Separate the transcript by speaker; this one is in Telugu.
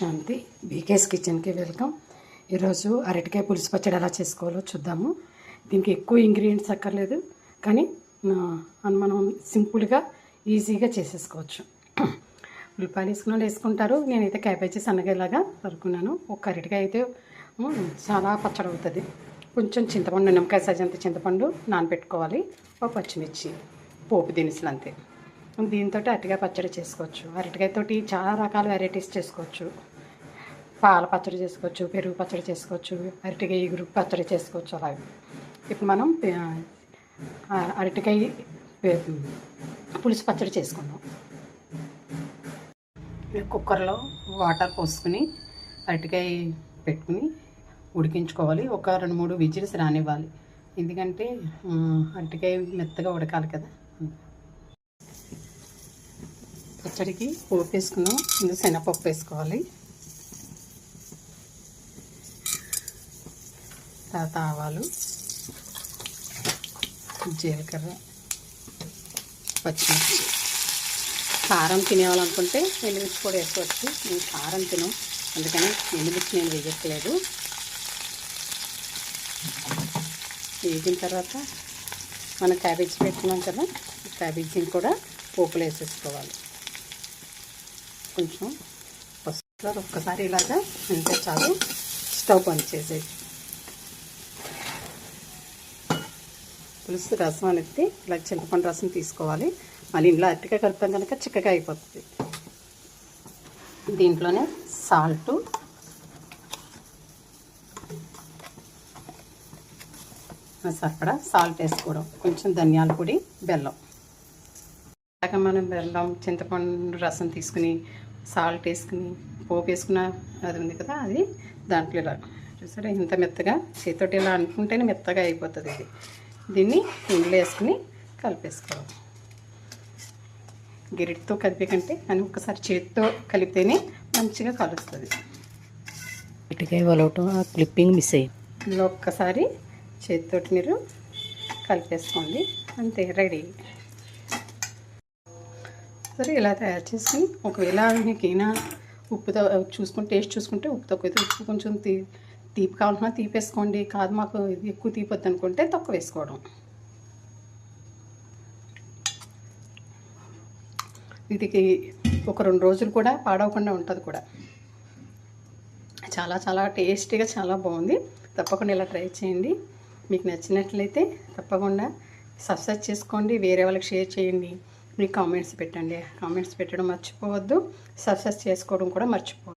Speaker 1: శాంతి బీకేఎస్ కిచెన్కి వెల్కమ్. ఈరోజు అరటికాయ పులుసు పచ్చడి ఎలా చేసుకోవాలో చూద్దాము. దీనికి ఎక్కువ ఇంగ్రీడియంట్స్ అక్కర్లేదు, కానీ మనం సింపుల్గా ఈజీగా చేసేసుకోవచ్చు. ఉల్లిపాయలు వేసుకున్న వేసుకుంటారు, నేనైతే క్యాబేజీ సన్నగలాగా తరుకున్నాను. ఒక అరటికాయ అయితే చాలా పచ్చడి అవుతుంది. కొంచెం చింతపండు, నిమ్మకాయ సజంత చింతపండు నానబెట్టుకోవాలి. ఒక పచ్చిమిర్చి, పోపు దినుసులు అంతే. దీంతో అరటికాయ పచ్చడి చేసుకోవచ్చు. అరటికాయతోటి చాలా రకాల వెరైటీస్ చేసుకోవచ్చు. పాల పచ్చడి చేసుకోవచ్చు, పెరుగు పచ్చడి చేసుకోవచ్చు, అరటికాయ ఇగురు పచ్చడి చేసుకోవచ్చు. అలాగే ఇప్పుడు మనం అరటికాయ పులుసు పచ్చడి చేసుకుందాం. కుక్కర్లో వాటర్ పోసుకుని అరటికాయ పెట్టుకుని ఉడికించుకోవాలి. ఒక 2-3 విజిల్స్ రానివ్వాలి, ఎందుకంటే అరటికాయ మెత్తగా ఉడకాలి కదా. పచ్చడికి పోపు వేసుకున్నాం. ఇందులో శనగపప్పు వేసుకోవాలి, తర్వాత ఆవాలు, జీలకర్ర, పచ్చిమిర్చి. కారం తినేవాలనుకుంటే ఎండుమిర్చి కూడా వేసుకోవచ్చు. నేను కారం తినం, అందుకని ఎండుమిర్చి నేను వేయట్లేదు. వేగిన తర్వాత మనం క్యాబేజీ పెట్టుకున్నాం కదా, క్యాబేజీని కూడా పోపులో వేసేసుకోవాలి. కొంచెం పసుపు ఒక్కసారి ఇలాగా అంటే చాలు. స్టవ్ బంద్ చేసేది. పులుసు రసం అనేది ఇలా చింతపండు రసం తీసుకోవాలి. మళ్ళీ ఇంట్లో అరటికాయ కలుపుతాం కనుక చిక్కగా అయిపోతుంది. దీంట్లోనే సాల్టు, సరిపడా సాల్ట్ వేసుకోవడం, కొంచెం ధనియాల పొడి, బెల్లం. అలాగే మనం బెల్లం, చింతపండు రసం తీసుకుని సాల్ట్ వేసుకుని పోపు వేసుకున్న అది ఉంది కదా, అది దాంట్లో ఇలా చూసారా ఇంత మెత్తగా చేతితోటి ఇలా అనుకుంటేనే మెత్తగా అయిపోతుంది. దీన్ని ఇందులో వేసుకుని కలిపేసుకోవాలి. గిరిటితో కలిపే కంటే కానీ ఒకసారి చేతితో కలిపితేనే మంచిగా కలుస్తుంది.
Speaker 2: క్లిప్పింగ్ మిస్ అయ్యి
Speaker 1: ఇందులో ఒక్కసారి చేతితోటి మీరు కలిపేసుకోండి, అంతే రెడీ. సరే ఇలా తయారు చేసుకుని, ఒకవేళ మీకైనా ఉప్పుతో చూసుకుని టేస్ట్ చూసుకుంటే ఉప్పు తక్కువ అయితే ఉప్పు కొంచెం తీపి కావాలన్నా తీపి వేసుకోండి. కాదు మాకు ఇది ఎక్కువ తీపొద్దు అనుకుంటే తక్కువ వేసుకోవడం. ఇది ఒక 2 రోజులు కూడా పాడవకుండా ఉంటుంది కూడా. చాలా చాలా టేస్టీగా చాలా బాగుంది. తప్పకుండా ఇలా ట్రై చేయండి. మీకు నచ్చినట్లయితే తప్పకుండా సబ్స్క్రైబ్ చేసుకోండి, వేరే వాళ్ళకి షేర్ చేయండి, మీకు కామెంట్స్ పెట్టండి. కామెంట్స్ పెట్టడం మర్చిపోవద్దు, సబ్స్క్రైబ్ చేసుకోవడం కూడా మర్చిపోవద్దు.